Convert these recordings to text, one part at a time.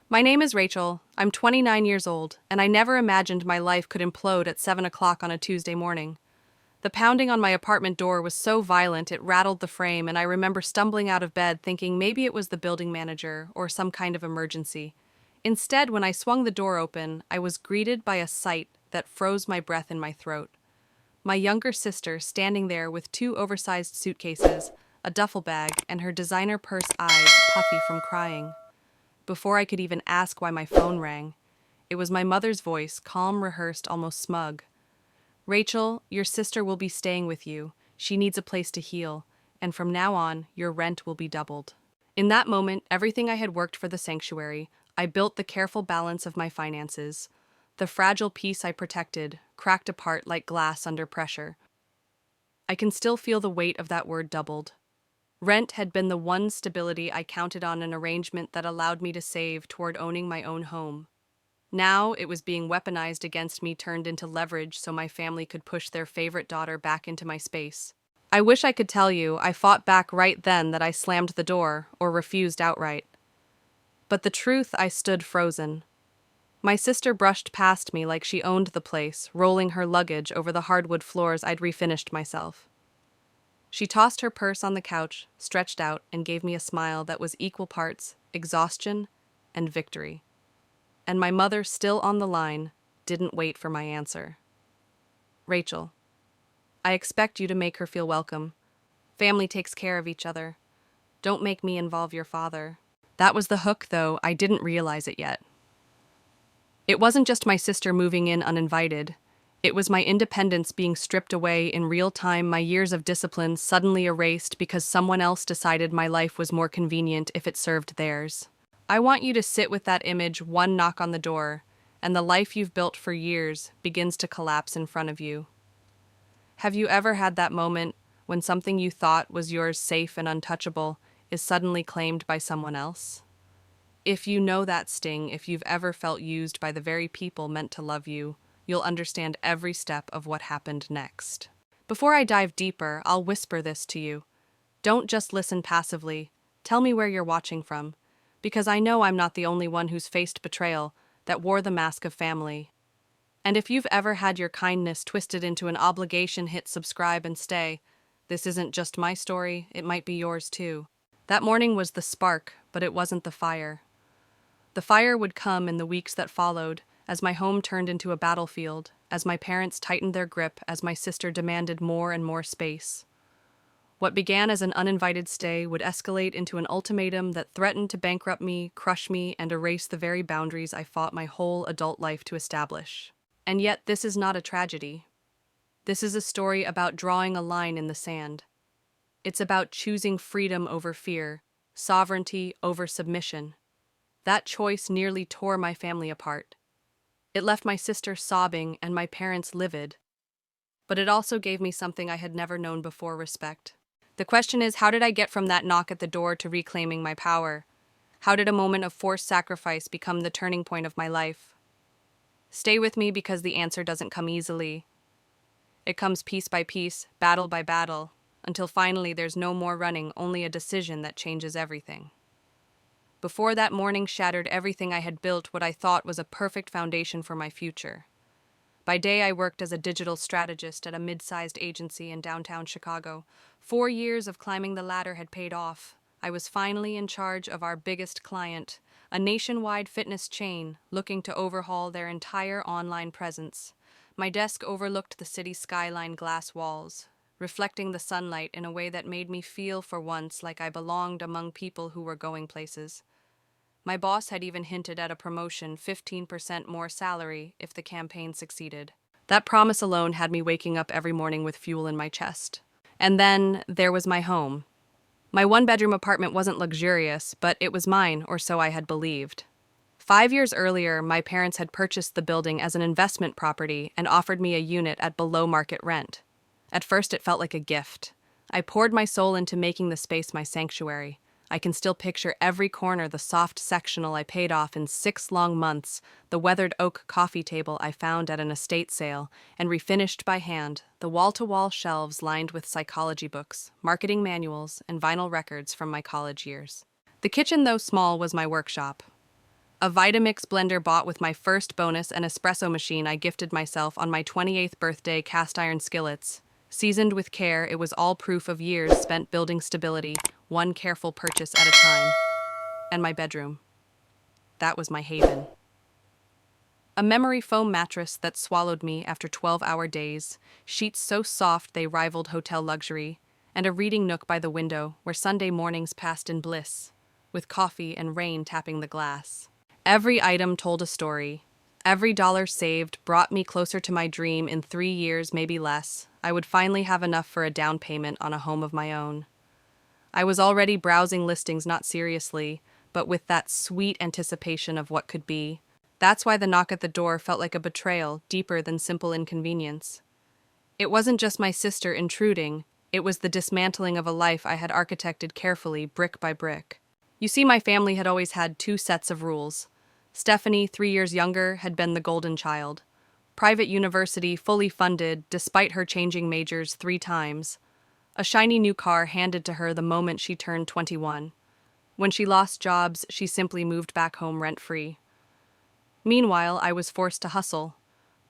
My name is Rachel. I'm 29 years old, and I never imagined my life could implode at 7 o'clock on a Tuesday morning. The pounding on my apartment door was so violent it rattled the frame, and I remember stumbling out of bed thinking maybe it was the building manager or some kind of emergency. Instead, when I swung the door open, I was greeted by a sight that froze my breath in my throat. My younger sister standing there with two oversized suitcases, a duffel bag, and her designer purse eyes puffy from crying. Before I could even ask why my phone rang, it was my mother's voice, calm, rehearsed, almost smug. Rachel, your sister will be staying with you. She needs a place to heal, and from now on, your rent will be doubled. In that moment, everything I had worked for the sanctuary, I built the careful balance of my finances. The fragile peace I protected cracked apart like glass under pressure. I can still feel the weight of that word doubled. Rent had been the one stability I counted on, an arrangement that allowed me to save toward owning my own home. Now it was being weaponized against me, turned into leverage so my family could push their favorite daughter back into my space. I wish I could tell you I fought back right then, that I slammed the door or refused outright. But the truth, I stood frozen. My sister brushed past me like she owned the place, rolling her luggage over the hardwood floors I'd refinished myself. She tossed her purse on the couch, stretched out, and gave me a smile that was equal parts exhaustion and victory. And my mother, still on the line, didn't wait for my answer. Rachel, I expect you to make her feel welcome. Family takes care of each other. Don't make me involve your father. That was the hook, though I didn't realize it yet. It wasn't just my sister moving in uninvited. It was my independence being stripped away in real time, my years of discipline suddenly erased because someone else decided my life was more convenient if it served theirs. I want you to sit with that image, one knock on the door, and the life you've built for years begins to collapse in front of you. Have you ever had that moment when something you thought was yours, safe and untouchable, is suddenly claimed by someone else? If you know that sting, if you've ever felt used by the very people meant to love you, you'll understand every step of what happened next. Before I dive deeper, I'll whisper this to you. Don't just listen passively. Tell me where you're watching from, because I know I'm not the only one who's faced betrayal that wore the mask of family. And if you've ever had your kindness twisted into an obligation, hit subscribe and stay. This isn't just my story, it might be yours too. That morning was the spark, but it wasn't the fire. The fire would come in the weeks that followed, as my home turned into a battlefield, as my parents tightened their grip, as my sister demanded more and more space. What began as an uninvited stay would escalate into an ultimatum that threatened to bankrupt me, crush me, and erase the very boundaries I fought my whole adult life to establish. And yet, this is not a tragedy. This is a story about drawing a line in the sand. It's about choosing freedom over fear, sovereignty over submission. That choice nearly tore my family apart. It left my sister sobbing and my parents livid. But it also gave me something I had never known before: respect. The question is, how did I get from that knock at the door to reclaiming my power? How did a moment of forced sacrifice become the turning point of my life? Stay with me, because the answer doesn't come easily. It comes piece by piece, battle by battle, until finally there's no more running, only a decision that changes everything. Before that morning shattered everything I had built, what I thought was a perfect foundation for my future. By day, I worked as a digital strategist at a mid-sized agency in downtown Chicago. 4 years of climbing the ladder had paid off. I was finally in charge of our biggest client, a nationwide fitness chain looking to overhaul their entire online presence. My desk overlooked the city skyline, glass walls, reflecting the sunlight in a way that made me feel for once like I belonged among people who were going places. My boss had even hinted at a promotion, 15% more salary, if the campaign succeeded. That promise alone had me waking up every morning with fuel in my chest. And then there was my home. My one-bedroom apartment wasn't luxurious, but it was mine, or so I had believed. 5 years earlier, my parents had purchased the building as an investment property and offered me a unit at below-market rent. At first, it felt like a gift. I poured my soul into making the space my sanctuary. I can still picture every corner, the soft sectional I paid off in 6 long months, the weathered oak coffee table I found at an estate sale and refinished by hand, the wall-to-wall shelves lined with psychology books, marketing manuals, and vinyl records from my college years. The kitchen, though small, was my workshop. A Vitamix blender bought with my first bonus and espresso machine I gifted myself on my 28th birthday, cast iron skillets. Seasoned with care, it was all proof of years spent building stability, one careful purchase at a time. And my bedroom. That was my haven. A memory foam mattress that swallowed me after 12-hour days, sheets so soft they rivaled hotel luxury, and a reading nook by the window where Sunday mornings passed in bliss, with coffee and rain tapping the glass. Every item told a story. Every dollar saved brought me closer to my dream. In 3 years, maybe less, I would finally have enough for a down payment on a home of my own. I was already browsing listings, not seriously, but with that sweet anticipation of what could be. That's why the knock at the door felt like a betrayal, deeper than simple inconvenience. It wasn't just my sister intruding, it was the dismantling of a life I had architected carefully, brick by brick. You see, my family had always had 2 sets of rules. Stephanie, 3 years younger, had been the golden child. Private university, fully funded, despite her changing majors 3 times. A shiny new car handed to her the moment she turned 21. When she lost jobs, she simply moved back home rent-free. Meanwhile, I was forced to hustle.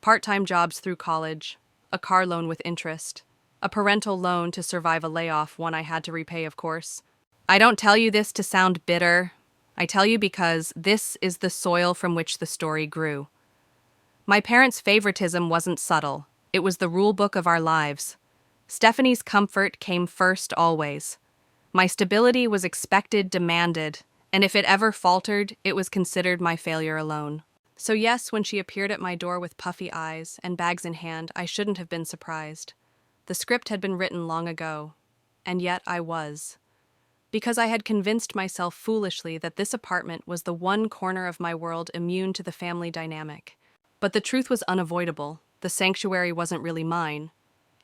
Part-time jobs through college, a car loan with interest, a parental loan to survive a layoff, one I had to repay, of course. I don't tell you this to sound bitter. I tell you because this is the soil from which the story grew. My parents' favoritism wasn't subtle. It was the rule book of our lives. Stephanie's comfort came first always. My stability was expected, demanded, and if it ever faltered, it was considered my failure alone. So yes, when she appeared at my door with puffy eyes and bags in hand, I shouldn't have been surprised. The script had been written long ago, and yet I was. Because I had convinced myself foolishly that this apartment was the one corner of my world immune to the family dynamic. But the truth was unavoidable. The sanctuary wasn't really mine.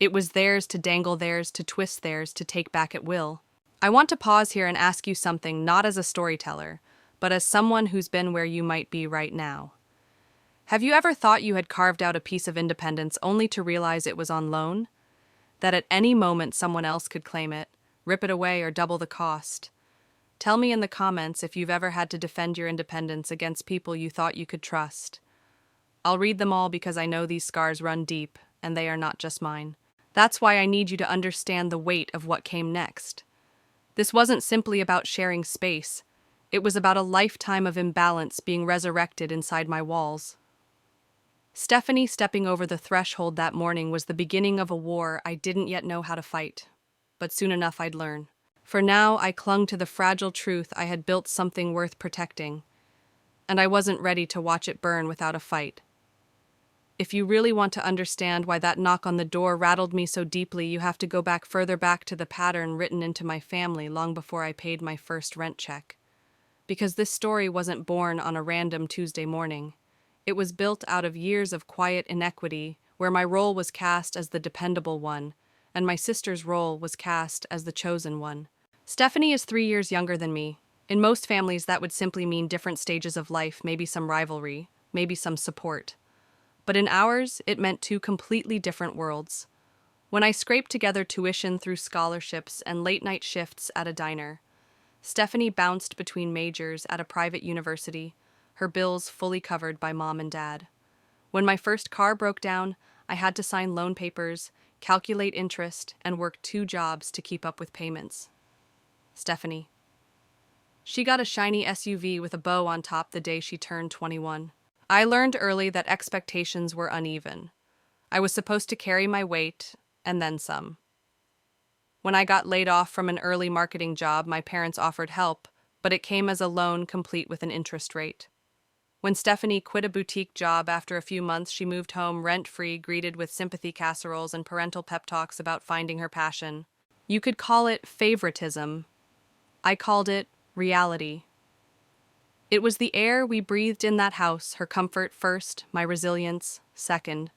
It was theirs to dangle, theirs to twist, theirs to take back at will. I want to pause here and ask you something, not as a storyteller, but as someone who's been where you might be right now. Have you ever thought you had carved out a piece of independence only to realize it was on loan? That at any moment someone else could claim it, rip it away, or double the cost? Tell me in the comments if you've ever had to defend your independence against people you thought you could trust. I'll read them all because I know these scars run deep, and they are not just mine. That's why I need you to understand the weight of what came next. This wasn't simply about sharing space. It was about a lifetime of imbalance being resurrected inside my walls. Stephanie stepping over the threshold that morning was the beginning of a war I didn't yet know how to fight. But soon enough I'd learn. For now, I clung to the fragile truth I had built something worth protecting, and I wasn't ready to watch it burn without a fight. If you really want to understand why that knock on the door rattled me so deeply, you have to go back further back to the pattern written into my family long before I paid my first rent check. Because this story wasn't born on a random Tuesday morning. It was built out of years of quiet inequity, where my role was cast as the dependable one, and my sister's role was cast as the chosen one. Stephanie is 3 years younger than me. In most families, that would simply mean different stages of life, maybe some rivalry, maybe some support. But in ours, it meant 2 completely different worlds. When I scraped together tuition through scholarships and late-night shifts at a diner, Stephanie bounced between majors at a private university, her bills fully covered by mom and dad. When my first car broke down, I had to sign loan papers, calculate interest, and work 2 jobs to keep up with payments. Stephanie. She got a shiny SUV with a bow on top the day she turned 21. I learned early that expectations were uneven. I was supposed to carry my weight, and then some. When I got laid off from an early marketing job, my parents offered help, but it came as a loan complete with an interest rate. When Stephanie quit a boutique job after a few months, she moved home rent-free, greeted with sympathy casseroles and parental pep talks about finding her passion. You could call it favoritism. I called it reality. It was the air we breathed in that house, her comfort first, my resilience second.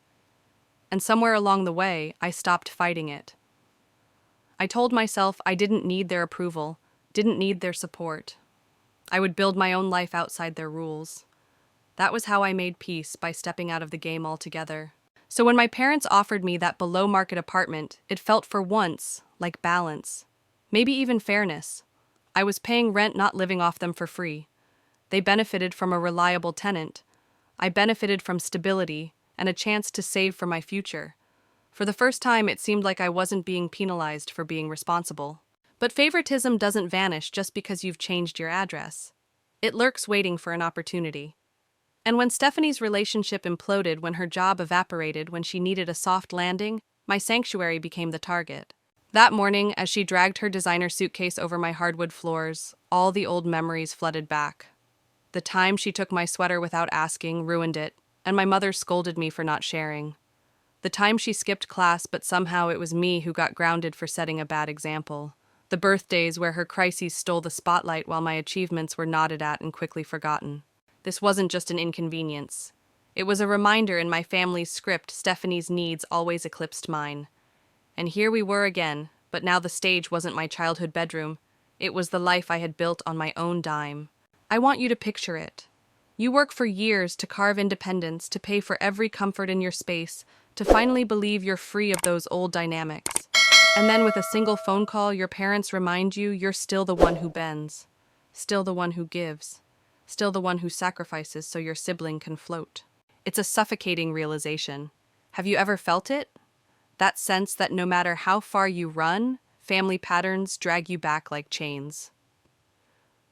And somewhere along the way, I stopped fighting it. I told myself I didn't need their approval, didn't need their support. I would build my own life outside their rules. That was how I made peace, by stepping out of the game altogether. So when my parents offered me that below-market apartment, it felt for once like balance, maybe even fairness. I was paying rent, not living off them for free. They benefited from a reliable tenant. I benefited from stability and a chance to save for my future. For the first time, it seemed like I wasn't being penalized for being responsible. But favoritism doesn't vanish just because you've changed your address. It lurks waiting for an opportunity. And when Stephanie's relationship imploded, when her job evaporated, when she needed a soft landing, my sanctuary became the target. That morning, as she dragged her designer suitcase over my hardwood floors, all the old memories flooded back. The time she took my sweater without asking ruined it, and my mother scolded me for not sharing. The time she skipped class, but somehow it was me who got grounded for setting a bad example. The birthdays where her crises stole the spotlight while my achievements were nodded at and quickly forgotten. This wasn't just an inconvenience. It was a reminder in my family's script Stephanie's needs always eclipsed mine. And here we were again, but now the stage wasn't my childhood bedroom. It was the life I had built on my own dime. I want you to picture it. You work for years to carve independence, to pay for every comfort in your space, to finally believe you're free of those old dynamics. And then with a single phone call, your parents remind you you're still the one who bends, still the one who gives, still the one who sacrifices so your sibling can float. It's a suffocating realization. Have you ever felt it? That sense that no matter how far you run, family patterns drag you back like chains.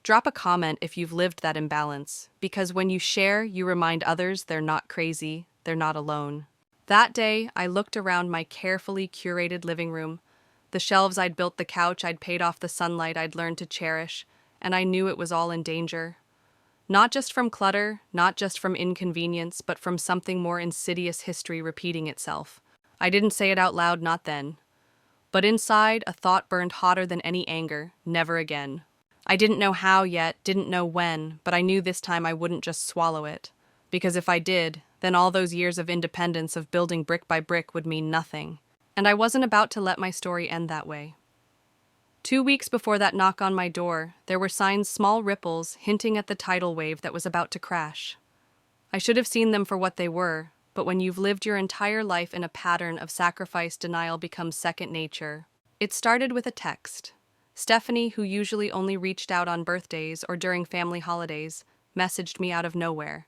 Drop a comment if you've lived that imbalance, because when you share, you remind others they're not crazy, they're not alone. That day, I looked around my carefully curated living room. The shelves I'd built, the couch I'd paid off, the sunlight I'd learned to cherish, and I knew it was all in danger. Not just from clutter, not just from inconvenience, but from something more insidious, history repeating itself. I didn't say it out loud, not then. But inside, a thought burned hotter than any anger: never again. I didn't know how yet, didn't know when, but I knew this time I wouldn't just swallow it. Because if I did, then all those years of independence, of building brick by brick, would mean nothing. And I wasn't about to let my story end that way. 2 weeks before that knock on my door, there were signs, small ripples, hinting at the tidal wave that was about to crash. I should have seen them for what they were, but when you've lived your entire life in a pattern of sacrifice, denial becomes second nature. It started with a text. Stephanie, who usually only reached out on birthdays or during family holidays, messaged me out of nowhere.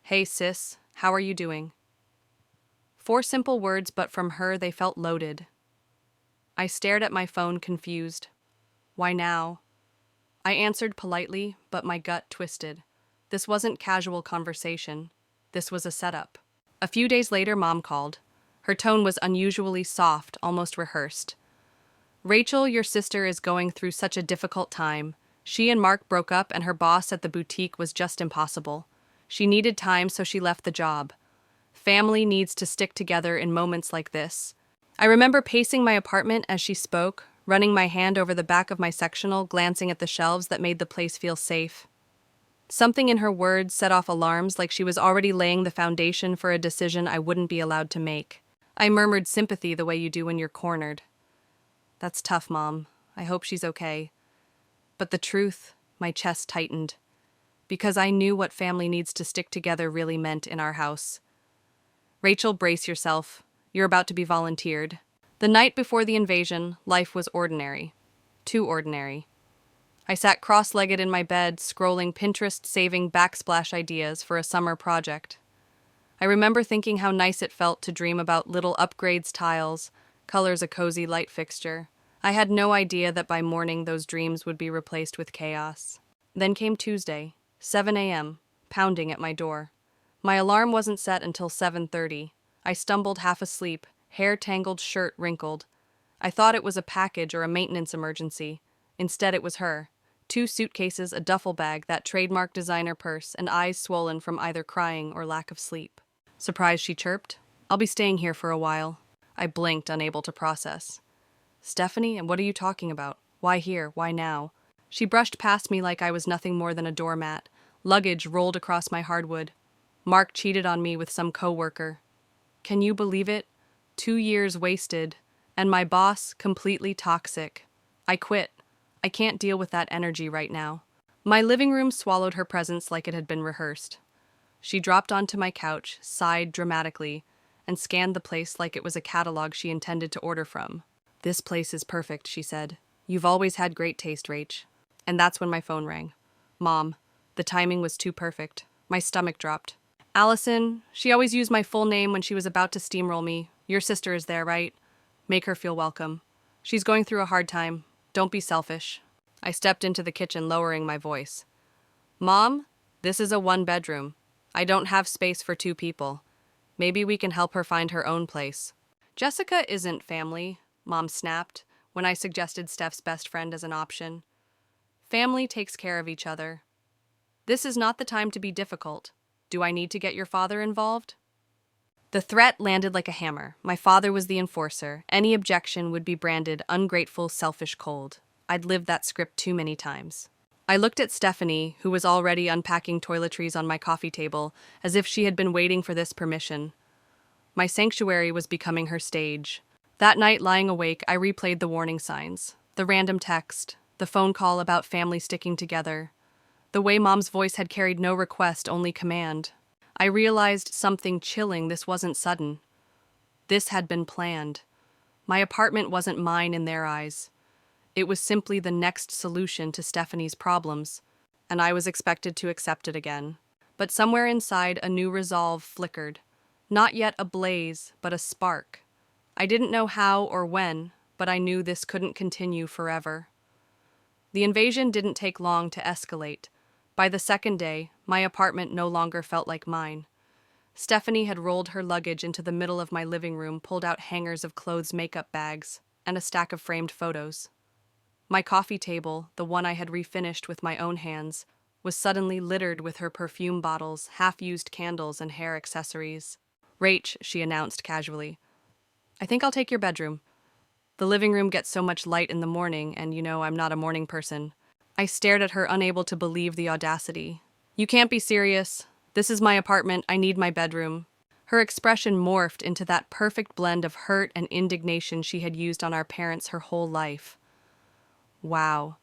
"Hey sis, how are you doing?" 4 simple words, but from her they felt loaded. I stared at my phone, confused. Why now? I answered politely, but my gut twisted. This wasn't casual conversation. This was a setup. A few days later, Mom called. Her tone was unusually soft, almost rehearsed. "Rachel, your sister is going through such a difficult time. She and Mark broke up and her boss at the boutique was just impossible. She needed time, so she left the job. Family needs to stick together in moments like this." I remember pacing my apartment as she spoke, running my hand over the back of my sectional, glancing at the shelves that made the place feel safe. Something in her words set off alarms, like she was already laying the foundation for a decision I wouldn't be allowed to make. I murmured sympathy the way you do when you're cornered. "That's tough, Mom. I hope she's okay." But the truth, my chest tightened. Because I knew what family needs to stick together really meant in our house. "Rachel, brace yourself. You're about to be volunteered." The night before the invasion, life was ordinary. Too ordinary. I sat cross-legged in my bed, scrolling Pinterest, saving backsplash ideas for a summer project. I remember thinking how nice it felt to dream about little upgrades, tiles, colors, a cozy light fixture. I had no idea that by morning those dreams would be replaced with chaos. Then came Tuesday, 7 a.m., pounding at my door. My alarm wasn't set until 7:30. I stumbled half asleep, hair tangled, shirt wrinkled. I thought it was a package or a maintenance emergency. Instead, it was her. 2 suitcases, a duffel bag, that trademark designer purse, and eyes swollen from either crying or lack of sleep. "Surprised?" she chirped. "I'll be staying here for a while." I blinked, unable to process. "Stephanie, and what are you talking about? Why here? Why now?" She brushed past me like I was nothing more than a doormat. Luggage rolled across my hardwood. Mark cheated on me with some coworker. Can you believe it? 2 years wasted, and my boss completely toxic. I quit. I can't deal with that energy right now. My living room swallowed her presence like it had been rehearsed. She dropped onto my couch, sighed dramatically, and scanned the place like it was a catalog she intended to order from. "This place is perfect," she said. "You've always had great taste, Rach." And that's when my phone rang. "Mom, The timing was too perfect. My stomach dropped. Allison, she always used my full name when she was about to steamroll me. Your sister is there, right? Make her feel welcome. She's going through a hard time. Don't be selfish. I stepped into the kitchen, lowering my voice. Mom, this is a one-bedroom. I don't have space for two people. Maybe we can help her find her own place. Jessica isn't family, Mom snapped when I suggested Steph's best friend as an option. Family takes care of each other. This is not the time to be difficult. Do I need to get your father involved? The threat landed like a hammer. My father was the enforcer. Any objection would be branded ungrateful, selfish, cold. I'd lived that script too many times. I looked at Stephanie, who was already unpacking toiletries on my coffee table, as if she had been waiting for this permission. My sanctuary was becoming her stage. That night, lying awake, I replayed the warning signs. The random text, the phone call about family sticking together, the way Mom's voice had carried no request, only command. I realized something chilling. This wasn't sudden. This had been planned. My apartment wasn't mine in their eyes. It was simply the next solution to Stephanie's problems, and I was expected to accept it again. But somewhere inside, a new resolve flickered. Not yet a blaze, but a spark. I didn't know how or when, but I knew this couldn't continue forever. The invasion didn't take long to escalate. By the second day, my apartment no longer felt like mine. Stephanie had rolled her luggage into the middle of my living room, pulled out hangers of clothes, makeup bags, and a stack of framed photos. My coffee table, the one I had refinished with my own hands, was suddenly littered with her perfume bottles, half-used candles, and hair accessories. Rach, she announced casually. I think I'll take your bedroom. The living room gets so much light in the morning, and you know I'm not a morning person. I stared at her, unable to believe the audacity. You can't be serious. This is my apartment. I need my bedroom. Her expression morphed into that perfect blend of hurt and indignation she had used on our parents her whole life. Wow.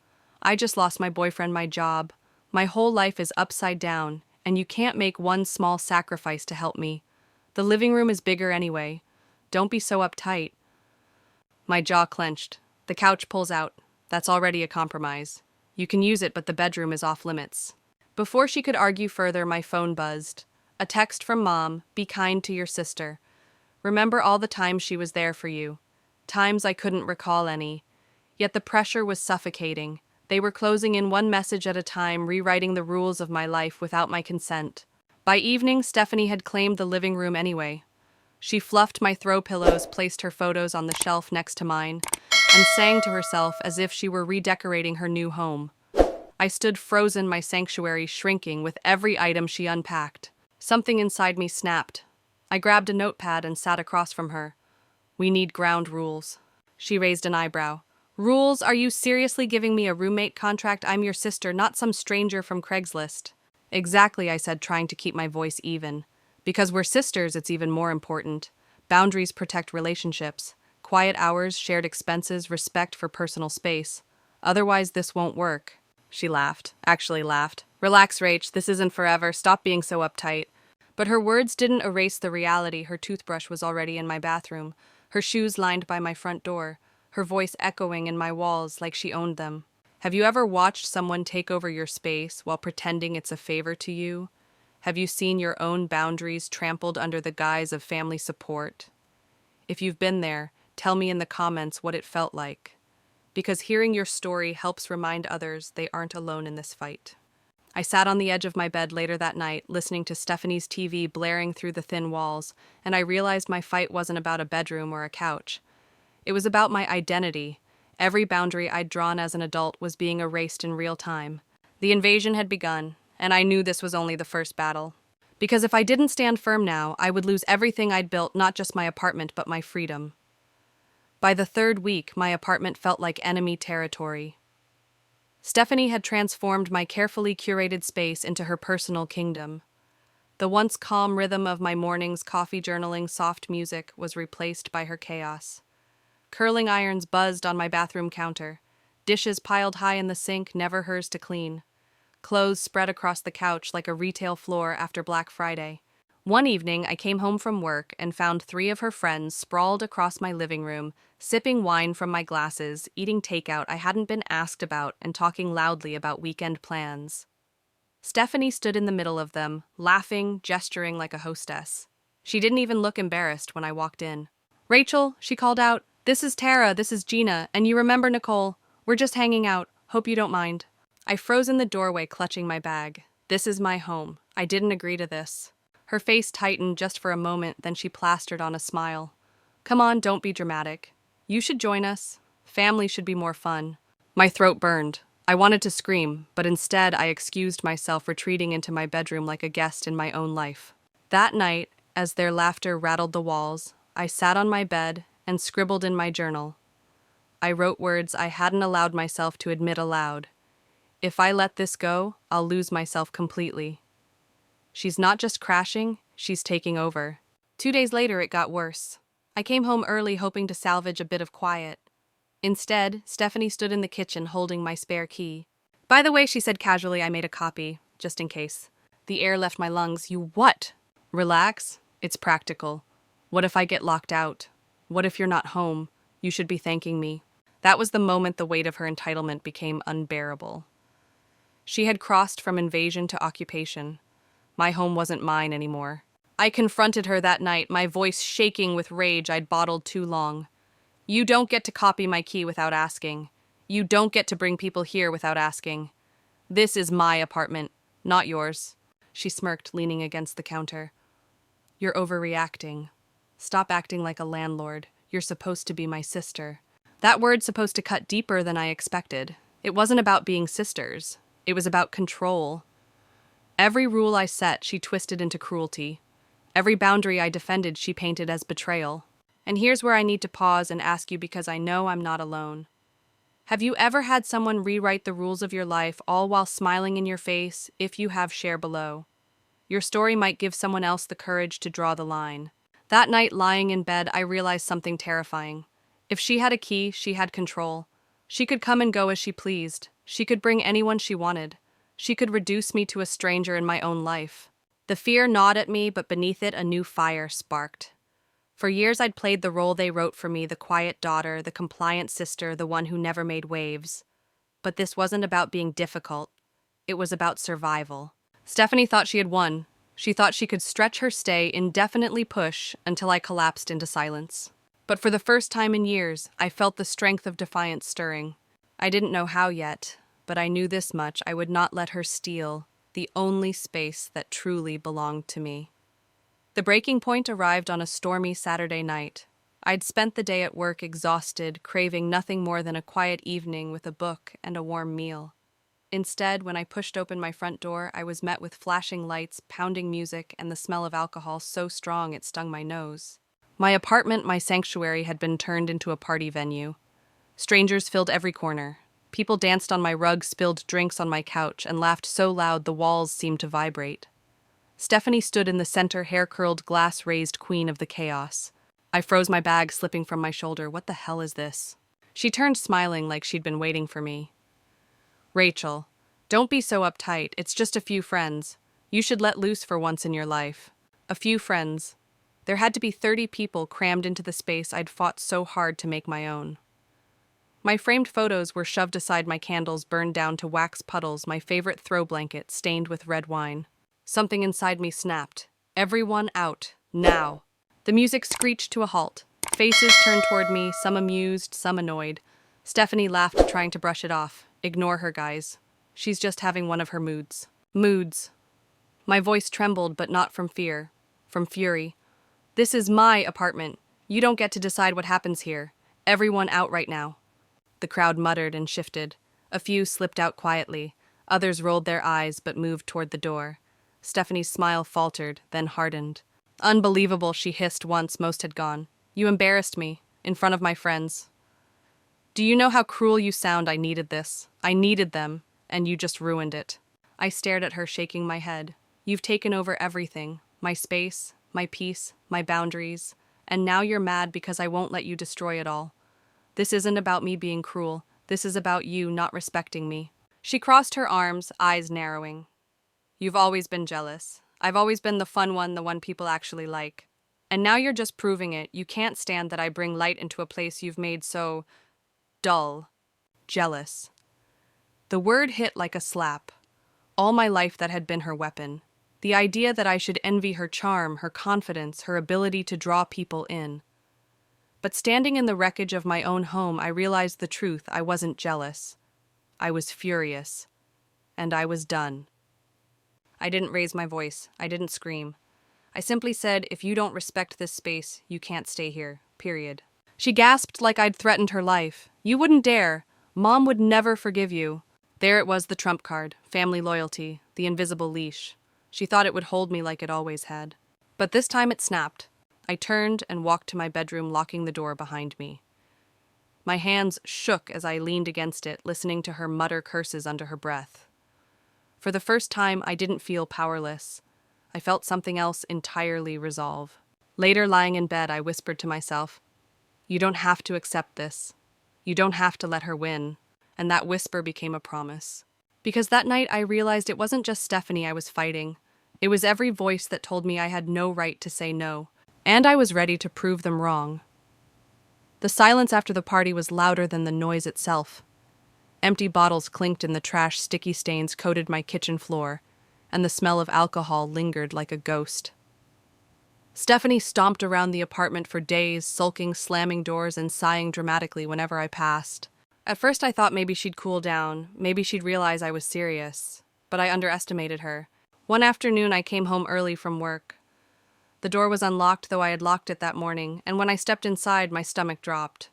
I just lost my boyfriend, my job. My whole life is upside down, and you can't make one small sacrifice to help me. The living room is bigger anyway. Don't be so uptight. My jaw clenched. The couch pulls out. That's already a compromise. You can use it, but the bedroom is off limits. Before she could argue further, my phone buzzed. A text from Mom, be kind to your sister. Remember all the times she was there for you. Times I couldn't recall any. Yet the pressure was suffocating. They were closing in one message at a time, rewriting the rules of my life without my consent. By evening, Stephanie had claimed the living room anyway. She fluffed my throw pillows, placed her photos on the shelf next to mine, and sang to herself as if she were redecorating her new home. I stood frozen, my sanctuary shrinking with every item she unpacked. Something inside me snapped. I grabbed a notepad and sat across from her. We need ground rules. She raised an eyebrow. Rules? Are you seriously giving me a roommate contract? I'm your sister, not some stranger from Craigslist. Exactly, I said, trying to keep my voice even. Because we're sisters, it's even more important. Boundaries protect relationships. Quiet hours, shared expenses, respect for personal space. Otherwise, this won't work. She laughed. Actually laughed. Relax, Rach. This isn't forever. Stop being so uptight. But her words didn't erase the reality. Her toothbrush was already in my bathroom. Her shoes lined by my front door. Her voice echoing in my walls like she owned them. Have you ever watched someone take over your space while pretending it's a favor to you? Have you seen your own boundaries trampled under the guise of family support? If you've been there, tell me in the comments what it felt like. Because hearing your story helps remind others they aren't alone in this fight. I sat on the edge of my bed later that night, listening to Stephanie's TV blaring through the thin walls, and I realized my fight wasn't about a bedroom or a couch. It was about my identity. Every boundary I'd drawn as an adult was being erased in real time. The invasion had begun, and I knew this was only the first battle. Because if I didn't stand firm now, I would lose everything I'd built, not just my apartment, but my freedom. By the third week, my apartment felt like enemy territory. Stephanie had transformed my carefully curated space into her personal kingdom. The once calm rhythm of my mornings, coffee journaling, soft music was replaced by her chaos. Curling irons buzzed on my bathroom counter. Dishes piled high in the sink, never hers to clean. Clothes spread across the couch like a retail floor after Black Friday. One evening, I came home from work and found 3 of her friends sprawled across my living room, sipping wine from my glasses, eating takeout I hadn't been asked about, and talking loudly about weekend plans. Stephanie stood in the middle of them, laughing, gesturing like a hostess. She didn't even look embarrassed when I walked in. "Rachel," she called out, "this is Tara, this is Gina, and you remember Nicole. We're just hanging out. Hope you don't mind." I froze in the doorway, clutching my bag. This is my home. I didn't agree to this. Her face tightened just for a moment, then she plastered on a smile. "Come on, don't be dramatic. You should join us. Family should be more fun." My throat burned. I wanted to scream, but instead I excused myself, retreating into my bedroom like a guest in my own life. That night, as their laughter rattled the walls, I sat on my bed and scribbled in my journal. I wrote words I hadn't allowed myself to admit aloud. If I let this go, I'll lose myself completely. She's not just crashing, she's taking over. 2 days later, it got worse. I came home early, hoping to salvage a bit of quiet. Instead, Stephanie stood in the kitchen holding my spare key. "By the way," she said casually, "I made a copy, just in case." The air left my lungs. "You what?" "Relax. It's practical. What if I get locked out? What if you're not home? You should be thanking me." That was the moment the weight of her entitlement became unbearable. She had crossed from invasion to occupation. My home wasn't mine anymore. I confronted her that night, my voice shaking with rage I'd bottled too long. "You don't get to copy my key without asking. You don't get to bring people here without asking. This is my apartment, not yours." She smirked, leaning against the counter. "You're overreacting. Stop acting like a landlord. You're supposed to be my sister." That word's supposed to cut deeper than I expected. It wasn't about being sisters. It was about control. Every rule I set, she twisted into cruelty. Every boundary I defended, she painted as betrayal. And here's where I need to pause and ask you, because I know I'm not alone. Have you ever had someone rewrite the rules of your life, all while smiling in your face? If you have, share below. Your story might give someone else the courage to draw the line. That night, lying in bed, I realized something terrifying. If she had a key, she had control. She could come and go as she pleased. She could bring anyone she wanted. She could reduce me to a stranger in my own life. The fear gnawed at me, but beneath it, a new fire sparked. For years, I'd played the role they wrote for me, the quiet daughter, the compliant sister, the one who never made waves. But this wasn't about being difficult. It was about survival. Stephanie thought she had won. She thought she could stretch her stay, indefinitely push, until I collapsed into silence. But for the first time in years, I felt the strength of defiance stirring. I didn't know how yet, but I knew this much: I would not let her steal the only space that truly belonged to me. The breaking point arrived on a stormy Saturday night. I'd spent the day at work, exhausted, craving nothing more than a quiet evening with a book and a warm meal. Instead, when I pushed open my front door, I was met with flashing lights, pounding music, and the smell of alcohol so strong it stung my nose. My apartment, my sanctuary, had been turned into a party venue. Strangers filled every corner. People danced on my rug, spilled drinks on my couch, and laughed so loud the walls seemed to vibrate. Stephanie stood in the center, hair-curled, glass-raised queen of the chaos. I froze, my bag slipping from my shoulder. "What the hell is this?" She turned, smiling like she'd been waiting for me. "Rachel, don't be so uptight. It's just a few friends. You should let loose for once in your life." A few friends. There had to be 30 people crammed into the space I'd fought so hard to make my own. My framed photos were shoved aside, my candles burned down to wax puddles, my favorite throw blanket stained with red wine. Something inside me snapped. Everyone out, now. The music screeched to a halt. Faces turned toward me, some amused, some annoyed. Stephanie laughed, trying to brush it off. "Ignore her, guys. She's just having one of her moods." Moods. My voice trembled, but not from fear, from fury. "This is my apartment. You don't get to decide what happens here. Everyone out right now." The crowd muttered and shifted. A few slipped out quietly. Others rolled their eyes but moved toward the door. Stephanie's smile faltered, then hardened. "Unbelievable," she hissed once most had gone. "You embarrassed me, in front of my friends. Do you know how cruel you sound? I needed this. I needed them, and you just ruined it." I stared at her, shaking my head. "You've taken over everything. My space, my peace, my boundaries. And now you're mad because I won't let you destroy it all. This isn't about me being cruel. This is about you not respecting me." She crossed her arms, eyes narrowing. "You've always been jealous. I've always been the fun one, the one people actually like. And now you're just proving it. You can't stand that I bring light into a place you've made so dull. Jealous." The word hit like a slap. All my life that had been her weapon. The idea that I should envy her charm, her confidence, her ability to draw people in. But standing in the wreckage of my own home, I realized the truth. I wasn't jealous. I was furious. And I was done. I didn't raise my voice. I didn't scream. I simply said, if you don't respect this space, you can't stay here. Period. She gasped like I'd threatened her life. You wouldn't dare. Mom would never forgive you. There it was, the trump card, family loyalty, the invisible leash. She thought it would hold me like it always had. But this time it snapped. I turned and walked to my bedroom, locking the door behind me. My hands shook as I leaned against it, listening to her mutter curses under her breath. For the first time, I didn't feel powerless. I felt something else entirely resolve. Later, lying in bed, I whispered to myself, you don't have to accept this. You don't have to let her win. And that whisper became a promise. Because that night I realized it wasn't just Stephanie I was fighting. It was every voice that told me I had no right to say no. And I was ready to prove them wrong. The silence after the party was louder than the noise itself. Empty bottles clinked in the trash, sticky stains coated my kitchen floor, and the smell of alcohol lingered like a ghost. Stephanie stomped around the apartment for days, sulking, slamming doors, and sighing dramatically whenever I passed. At first I thought maybe she'd cool down, maybe she'd realize I was serious, but I underestimated her. One afternoon I came home early from work. The door was unlocked, though I had locked it that morning, and when I stepped inside, my stomach dropped.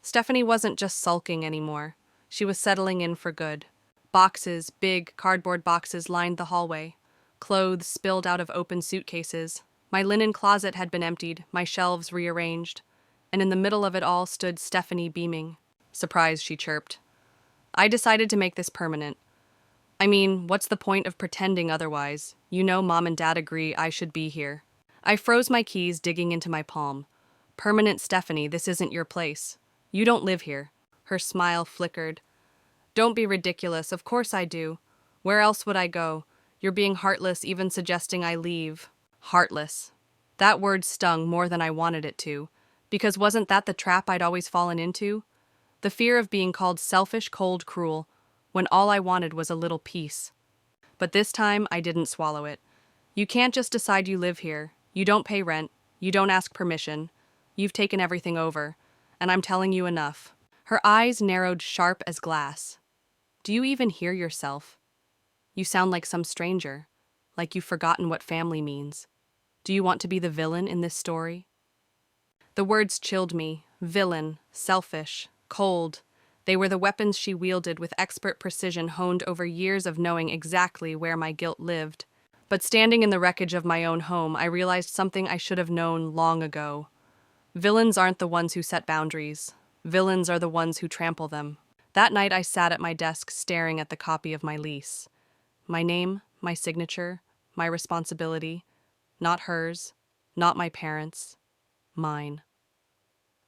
Stephanie wasn't just sulking anymore. She was settling in for good. Boxes, big cardboard boxes, lined the hallway. Clothes spilled out of open suitcases. My linen closet had been emptied, my shelves rearranged, and in the middle of it all stood Stephanie beaming. Surprised, she chirped. I decided to make this permanent. I mean, what's the point of pretending otherwise? You know Mom and Dad agree I should be here. I froze my keys, digging into my palm. Permanent Stephanie, this isn't your place. You don't live here. Her smile flickered. Don't be ridiculous, of course I do. Where else would I go? You're being heartless, even suggesting I leave. Heartless. That word stung more than I wanted it to, because wasn't that the trap I'd always fallen into? The fear of being called selfish, cold, cruel, when all I wanted was a little peace. But this time, I didn't swallow it. You can't just decide you live here. You don't pay rent. You don't ask permission. You've taken everything over, and I'm telling you enough. Her eyes narrowed sharp as glass. Do you even hear yourself? You sound like some stranger, like you've forgotten what family means. Do you want to be the villain in this story? The words chilled me. Villain, selfish, cold. They were the weapons she wielded with expert precision, honed over years of knowing exactly where my guilt lived. But standing in the wreckage of my own home, I realized something I should have known long ago. Villains aren't the ones who set boundaries. Villains are the ones who trample them. That night I sat at my desk staring at the copy of my lease. My name, my signature, my responsibility. Not hers, not my parents', mine.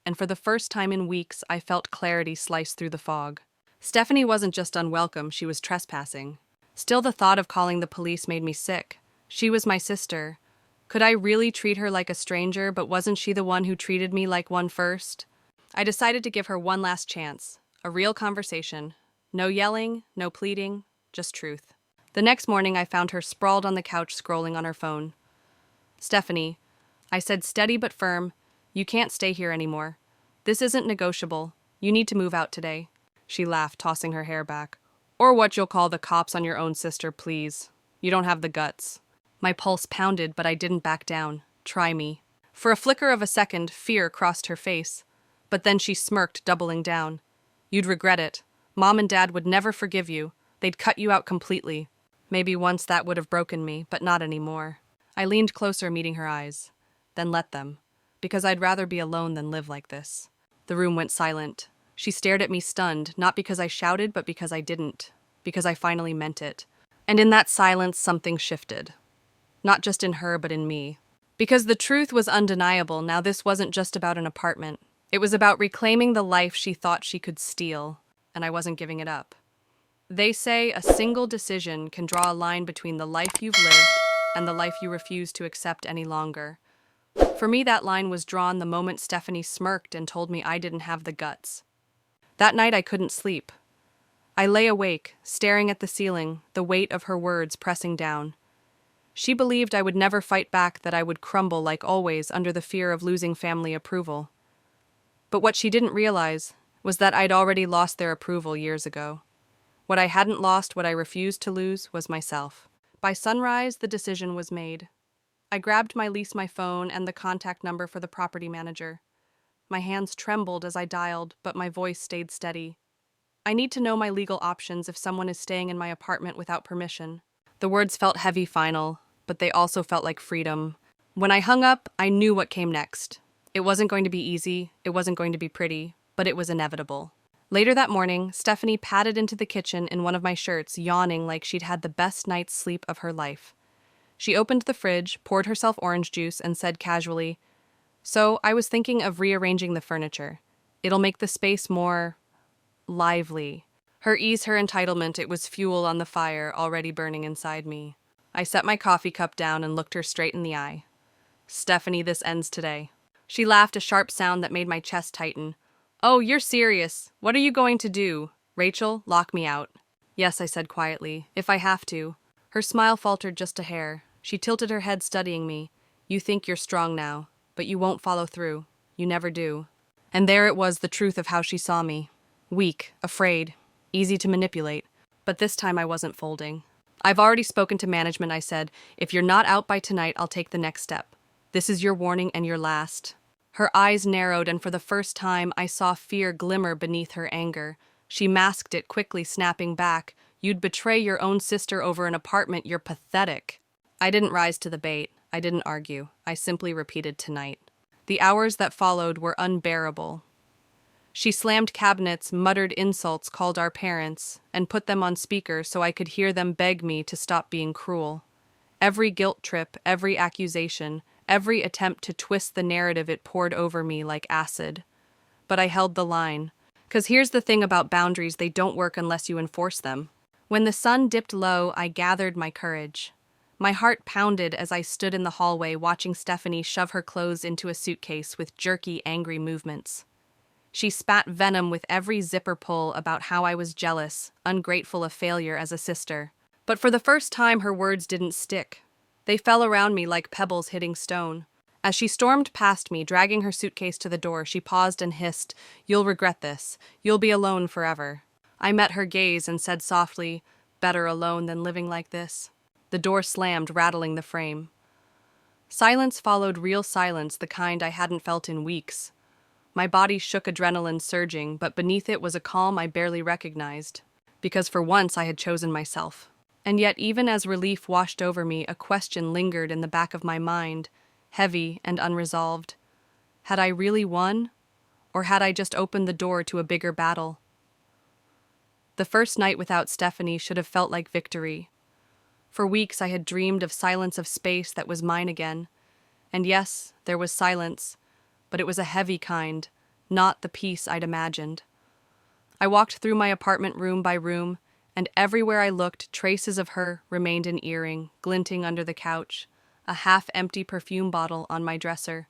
And for the first time in weeks, I felt clarity slice through the fog. Stephanie wasn't just unwelcome, she was trespassing. Still, the thought of calling the police made me sick. She was my sister. Could I really treat her like a stranger, but wasn't she the one who treated me like one first? I decided to give her one last chance. A real conversation. No yelling, no pleading, just truth. The next morning, I found her sprawled on the couch scrolling on her phone. Stephanie, I said steady but firm, you can't stay here anymore. This isn't negotiable. You need to move out today. She laughed, tossing her hair back. Or what you'll call the cops on your own sister, please. You don't have the guts. My pulse pounded, but I didn't back down. Try me. For a flicker of a second, fear crossed her face. But then she smirked, doubling down. You'd regret it. Mom and Dad would never forgive you. They'd cut you out completely. Maybe once that would have broken me, but not anymore. I leaned closer, meeting her eyes. Then let them. Because I'd rather be alone than live like this. The room went silent. She stared at me stunned, not because I shouted, but because I didn't. Because I finally meant it. And in that silence, something shifted. Not just in her, but in me. Because the truth was undeniable, now this wasn't just about an apartment. It was about reclaiming the life she thought she could steal, and I wasn't giving it up. They say a single decision can draw a line between the life you've lived and the life you refuse to accept any longer. For me, that line was drawn the moment Stephanie smirked and told me I didn't have the guts. That night, I couldn't sleep. I lay awake, staring at the ceiling, the weight of her words pressing down. She believed I would never fight back, that I would crumble like always under the fear of losing family approval. But what she didn't realize was that I'd already lost their approval years ago. What I hadn't lost, what I refused to lose, was myself. By sunrise, the decision was made. I grabbed my phone and the contact number for the property manager. My hands trembled as I dialed, but my voice stayed steady. I need to know my legal options if someone is staying in my apartment without permission. The words felt heavy, final, but they also felt like freedom. When I hung up, I knew what came next. It wasn't going to be easy, it wasn't going to be pretty, but it was inevitable. Later that morning, Stephanie padded into the kitchen in one of my shirts, yawning like she'd had the best night's sleep of her life. She opened the fridge, poured herself orange juice, and said casually, "So, I was thinking of rearranging the furniture. It'll make the space more lively." Her ease, her entitlement, it was fuel on the fire already burning inside me. I set my coffee cup down and looked her straight in the eye. "Stephanie, this ends today." She laughed, a sharp sound that made my chest tighten. "Oh, you're serious. What are you going to do? Rachel, lock me out." "Yes," I said quietly, "if I have to." Her smile faltered just a hair. She tilted her head, studying me. "You think you're strong now, but you won't follow through. You never do." And there it was, the truth of how she saw me. Weak, afraid, easy to manipulate. But this time I wasn't folding. "I've already spoken to management," I said. "If you're not out by tonight, I'll take the next step. This is your warning and your last." Her eyes narrowed, and for the first time I saw fear glimmer beneath her anger. She masked it, quickly snapping back. "You'd betray your own sister over an apartment. You're pathetic." I didn't rise to the bait. I didn't argue. I simply repeated tonight. The hours that followed were unbearable. She slammed cabinets, muttered insults, called our parents, and put them on speaker so I could hear them beg me to stop being cruel. Every guilt trip, every accusation, every attempt to twist the narrative, it poured over me like acid. But I held the line. 'Cause here's the thing about boundaries, they don't work unless you enforce them. When the sun dipped low, I gathered my courage. My heart pounded as I stood in the hallway watching Stephanie shove her clothes into a suitcase with jerky, angry movements. She spat venom with every zipper pull about how I was jealous, ungrateful, a failure as a sister. But for the first time, her words didn't stick. They fell around me like pebbles hitting stone. As she stormed past me, dragging her suitcase to the door, she paused and hissed, "You'll regret this. You'll be alone forever." I met her gaze and said softly, "Better alone than living like this." The door slammed, rattling the frame. Silence followed, real silence, the kind I hadn't felt in weeks. My body shook, adrenaline surging, but beneath it was a calm I barely recognized. Because for once I had chosen myself. And yet, even as relief washed over me, a question lingered in the back of my mind, heavy and unresolved. Had I really won? Or had I just opened the door to a bigger battle? The first night without Stephanie should have felt like victory. For weeks I had dreamed of silence, of space that was mine again. And yes, there was silence, but it was a heavy kind, not the peace I'd imagined. I walked through my apartment room by room, and everywhere I looked, traces of her remained: an earring, glinting under the couch, a half-empty perfume bottle on my dresser,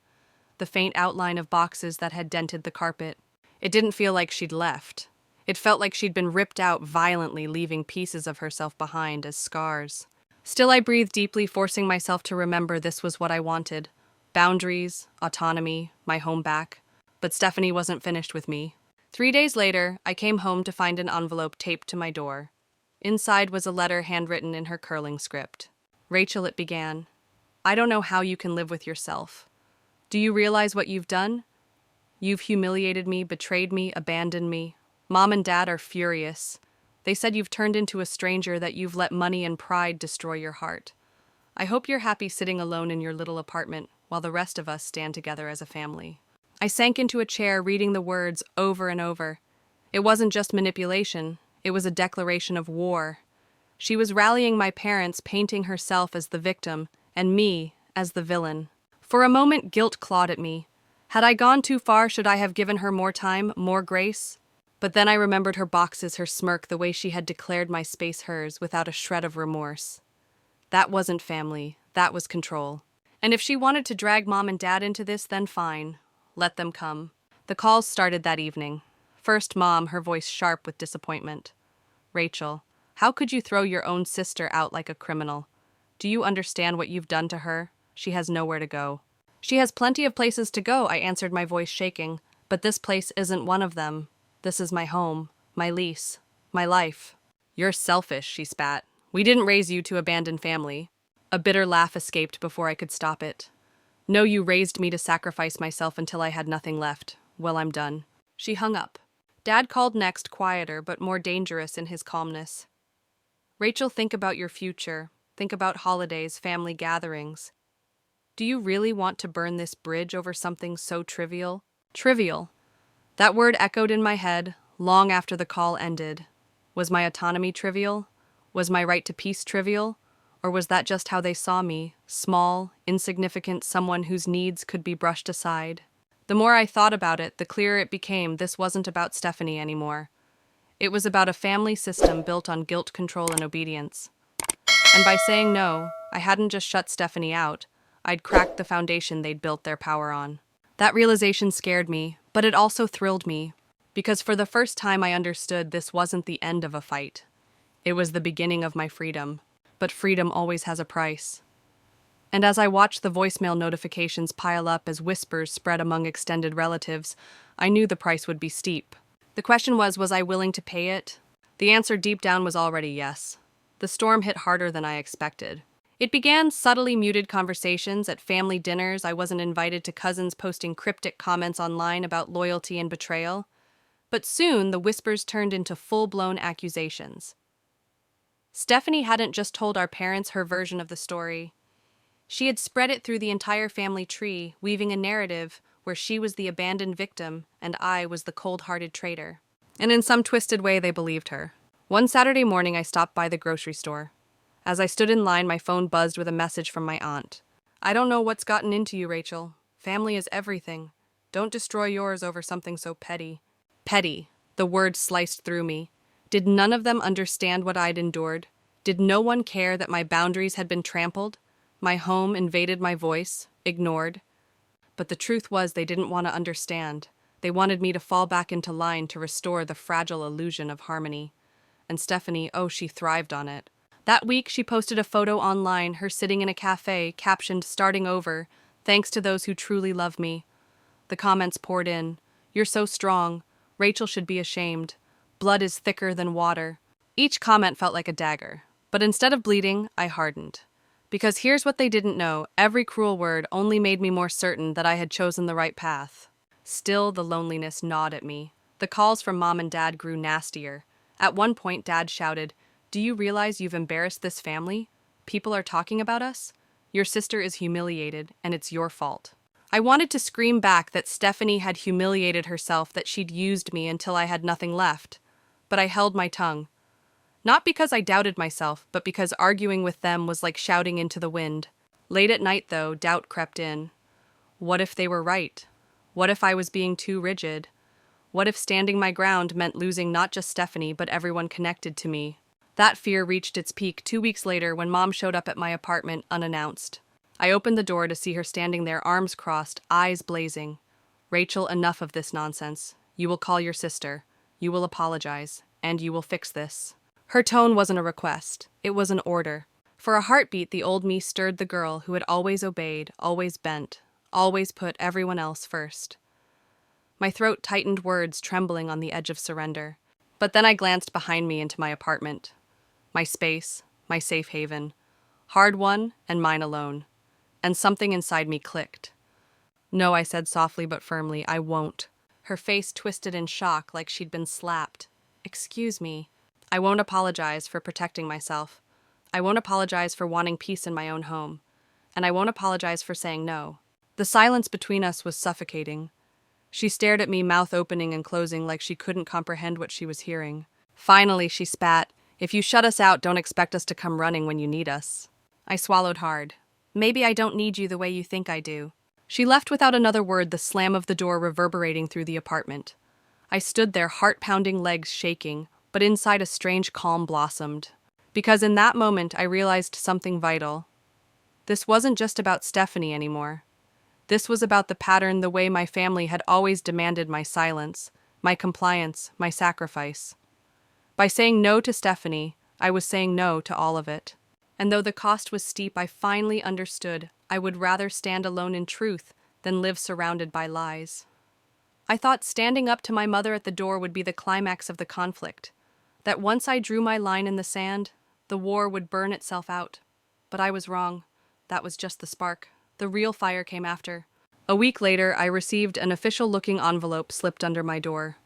the faint outline of boxes that had dented the carpet. It didn't feel like she'd left. It felt like she'd been ripped out violently, leaving pieces of herself behind as scars. Still, I breathed deeply, forcing myself to remember this was what I wanted. Boundaries, autonomy, my home back. But Stephanie wasn't finished with me. 3 days later, I came home to find an envelope taped to my door. Inside was a letter handwritten in her curling script. "Rachel," it began, "I don't know how you can live with yourself. Do you realize what you've done? You've humiliated me, betrayed me, abandoned me. Mom and Dad are furious. They said you've turned into a stranger, that you've let money and pride destroy your heart. I hope you're happy sitting alone in your little apartment while the rest of us stand together as a family." I sank into a chair, reading the words over and over. It wasn't just manipulation, it was a declaration of war. She was rallying my parents, painting herself as the victim, and me as the villain. For a moment, guilt clawed at me. Had I gone too far? Should I have given her more time, more grace? But then I remembered her boxes, her smirk, the way she had declared my space hers, without a shred of remorse. That wasn't family, that was control. And if she wanted to drag Mom and Dad into this, then fine. Let them come. The calls started that evening. First Mom, her voice sharp with disappointment. Rachel, how could you throw your own sister out like a criminal? Do you understand what you've done to her? She has nowhere to go. She has plenty of places to go, I answered, my voice shaking. But this place isn't one of them. This is my home, my lease, my life. You're selfish, she spat. We didn't raise you to abandon family. A bitter laugh escaped before I could stop it. No, you raised me to sacrifice myself until I had nothing left. Well, I'm done. She hung up. Dad called next, quieter but more dangerous in his calmness. Rachel, think about your future. Think about holidays, family gatherings. Do you really want to burn this bridge over something so trivial? Trivial. That word echoed in my head long after the call ended. Was my autonomy trivial? Was my right to peace trivial? Or was that just how they saw me, small, insignificant, someone whose needs could be brushed aside? The more I thought about it, the clearer it became this wasn't about Stephanie anymore. It was about a family system built on guilt, control, and obedience. And by saying no, I hadn't just shut Stephanie out, I'd cracked the foundation they'd built their power on. That realization scared me, but it also thrilled me, because for the first time I understood this wasn't the end of a fight. It was the beginning of my freedom. But freedom always has a price. And as I watched the voicemail notifications pile up as whispers spread among extended relatives, I knew the price would be steep. The question was I willing to pay it? The answer deep down was already yes. The storm hit harder than I expected. It began subtly muted conversations at family dinners. I wasn't invited to cousins posting cryptic comments online about loyalty and betrayal. But soon the whispers turned into full-blown accusations. Stephanie hadn't just told our parents her version of the story. She had spread it through the entire family tree, weaving a narrative where she was the abandoned victim and I was the cold-hearted traitor. And in some twisted way, they believed her. One Saturday morning, I stopped by the grocery store. As I stood in line, my phone buzzed with a message from my aunt. I don't know what's gotten into you, Rachel. Family is everything. Don't destroy yours over something so petty. Petty. The word sliced through me. Did none of them understand what I'd endured? Did no one care that my boundaries had been trampled? My home invaded, my voice ignored? But the truth was they didn't want to understand. They wanted me to fall back into line to restore the fragile illusion of harmony. And Stephanie, oh, she thrived on it. That week, she posted a photo online, her sitting in a cafe, captioned, "Starting over, thanks to those who truly love me." The comments poured in. "You're so strong. Rachel should be ashamed. Blood is thicker than water." Each comment felt like a dagger. But instead of bleeding, I hardened. Because here's what they didn't know. Every cruel word only made me more certain that I had chosen the right path. Still, the loneliness gnawed at me. The calls from Mom and Dad grew nastier. At one point, Dad shouted, "Do you realize you've embarrassed this family? People are talking about us? Your sister is humiliated, and it's your fault." I wanted to scream back that Stephanie had humiliated herself, that she'd used me until I had nothing left. But I held my tongue. Not because I doubted myself, but because arguing with them was like shouting into the wind. Late at night, though, doubt crept in. What if they were right? What if I was being too rigid? What if standing my ground meant losing not just Stephanie, but everyone connected to me? That fear reached its peak 2 weeks later when Mom showed up at my apartment unannounced. I opened the door to see her standing there, arms crossed, eyes blazing. "Rachel, enough of this nonsense. You will call your sister. You will apologize. And you will fix this." Her tone wasn't a request. It was an order. For a heartbeat, the old me stirred the girl who had always obeyed, always bent, always put everyone else first. My throat tightened, words trembling on the edge of surrender. But then I glanced behind me into my apartment. My space, my safe haven. Hard-won and mine alone. And something inside me clicked. "No," I said softly but firmly, "I won't." Her face twisted in shock like she'd been slapped. "Excuse me. I won't apologize for protecting myself. I won't apologize for wanting peace in my own home. And I won't apologize for saying no." The silence between us was suffocating. She stared at me, mouth opening and closing like she couldn't comprehend what she was hearing. Finally, she spat, "If you shut us out, don't expect us to come running when you need us." I swallowed hard. "Maybe I don't need you the way you think I do." She left without another word, the slam of the door reverberating through the apartment. I stood there, heart-pounding, legs shaking, but inside a strange calm blossomed. Because in that moment, I realized something vital. This wasn't just about Stephanie anymore. This was about the pattern, the way my family had always demanded my silence, my compliance, my sacrifice. By saying no to Stephanie, I was saying no to all of it. And though the cost was steep, I finally understood I would rather stand alone in truth than live surrounded by lies. I thought standing up to my mother at the door would be the climax of the conflict, that once I drew my line in the sand, the war would burn itself out. But I was wrong. That was just the spark. The real fire came after. A week later, I received an official-looking envelope slipped under my door.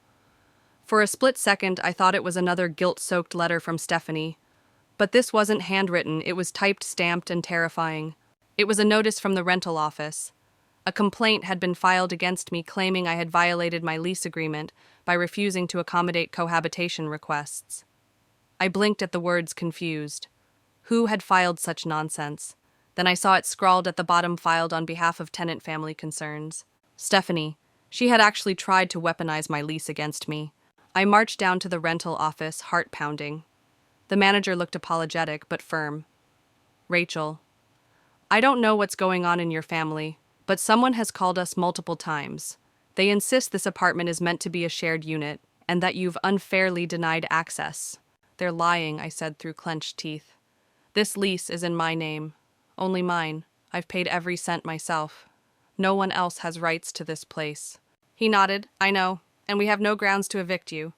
For a split second, I thought it was another guilt-soaked letter from Stephanie. But this wasn't handwritten, it was typed, stamped, and terrifying. It was a notice from the rental office. A complaint had been filed against me claiming I had violated my lease agreement by refusing to accommodate cohabitation requests. I blinked at the words, confused. Who had filed such nonsense? Then I saw it scrawled at the bottom, filed on behalf of tenant family concerns. Stephanie. She had actually tried to weaponize my lease against me. I marched down to the rental office, heart pounding. The manager looked apologetic but firm. Rachel, I don't know what's going on in your family, but someone has called us multiple times. They insist this apartment is meant to be a shared unit and that you've unfairly denied access. They're lying, I said through clenched teeth. This lease is in my name. Only mine. I've paid every cent myself. No one else has rights to this place. He nodded. I know, and we have no grounds to evict you.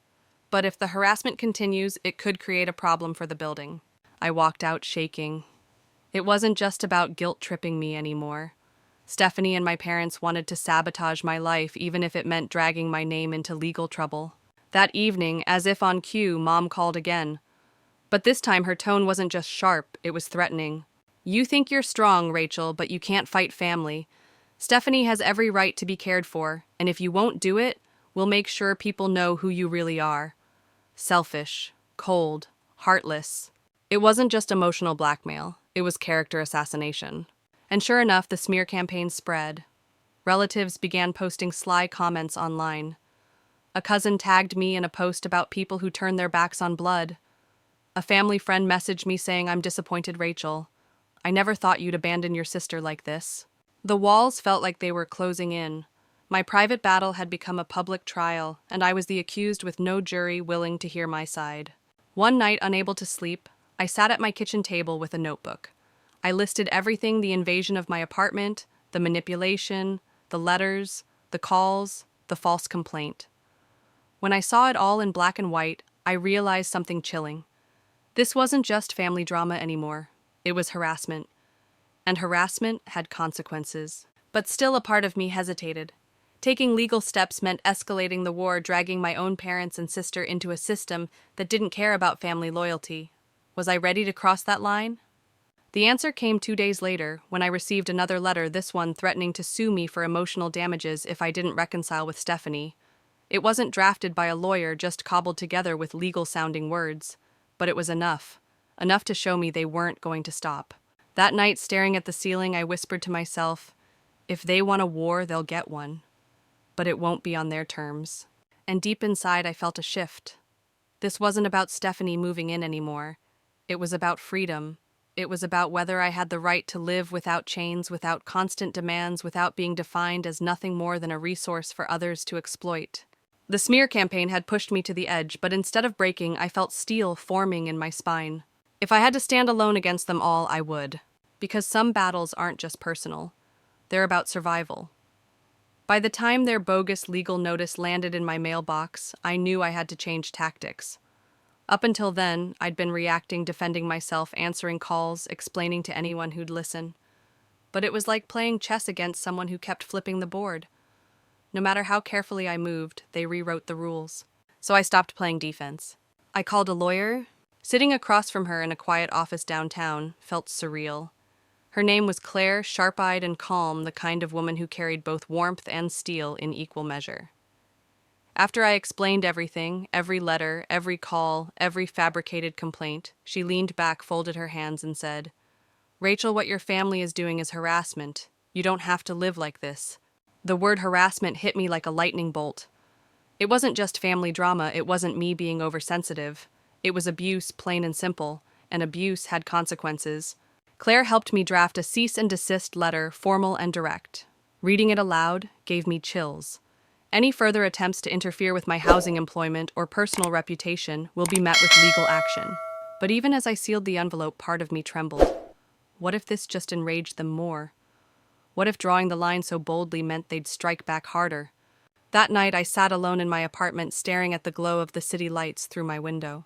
But if the harassment continues, it could create a problem for the building. I walked out shaking. It wasn't just about guilt-tripping me anymore. Stephanie and my parents wanted to sabotage my life, even if it meant dragging my name into legal trouble. That evening, as if on cue, Mom called again. But this time her tone wasn't just sharp, it was threatening. You think you're strong, Rachel, but you can't fight family. Stephanie has every right to be cared for, and if you won't do it, we'll make sure people know who you really are. Selfish, cold, heartless. It wasn't just emotional blackmail, it was character assassination. And sure enough, the smear campaign spread. Relatives began posting sly comments online. A cousin tagged me in a post about people who turn their backs on blood. A family friend messaged me saying, I'm disappointed, Rachel. I never thought you'd abandon your sister like this. The walls felt like they were closing in. My private battle had become a public trial, and I was the accused with no jury willing to hear my side. One night, unable to sleep, I sat at my kitchen table with a notebook. I listed everything: the invasion of my apartment, the manipulation, the letters, the calls, the false complaint. When I saw it all in black and white, I realized something chilling. This wasn't just family drama anymore. It was harassment. And harassment had consequences. But still a part of me hesitated. Taking legal steps meant escalating the war, dragging my own parents and sister into a system that didn't care about family loyalty. Was I ready to cross that line? The answer came 2 days later, when I received another letter, this one threatening to sue me for emotional damages if I didn't reconcile with Stephanie. It wasn't drafted by a lawyer, just cobbled together with legal-sounding words. But it was enough. Enough to show me they weren't going to stop. That night, staring at the ceiling, I whispered to myself, if they want a war, they'll get one. But it won't be on their terms. And deep inside, I felt a shift. This wasn't about Stephanie moving in anymore. It was about freedom. It was about whether I had the right to live without chains, without constant demands, without being defined as nothing more than a resource for others to exploit. The smear campaign had pushed me to the edge, but instead of breaking, I felt steel forming in my spine. If I had to stand alone against them all, I would. Because some battles aren't just personal. They're about survival. By the time their bogus legal notice landed in my mailbox, I knew I had to change tactics. Up until then, I'd been reacting, defending myself, answering calls, explaining to anyone who'd listen. But it was like playing chess against someone who kept flipping the board. No matter how carefully I moved, they rewrote the rules. So I stopped playing defense. I called a lawyer. Sitting across from her in a quiet office downtown felt surreal. Her name was Claire, sharp-eyed and calm, the kind of woman who carried both warmth and steel in equal measure. After I explained everything, every letter, every call, every fabricated complaint, she leaned back, folded her hands, and said, Rachel, what your family is doing is harassment. You don't have to live like this. The word harassment hit me like a lightning bolt. It wasn't just family drama, it wasn't me being oversensitive. It was abuse, plain and simple, and abuse had consequences. Claire helped me draft a cease and desist letter, formal and direct. Reading it aloud gave me chills. Any further attempts to interfere with my housing employment or personal reputation will be met with legal action. But even as I sealed the envelope, part of me trembled. What if this just enraged them more? What if drawing the line so boldly meant they'd strike back harder? That night, I sat alone in my apartment, staring at the glow of the city lights through my window.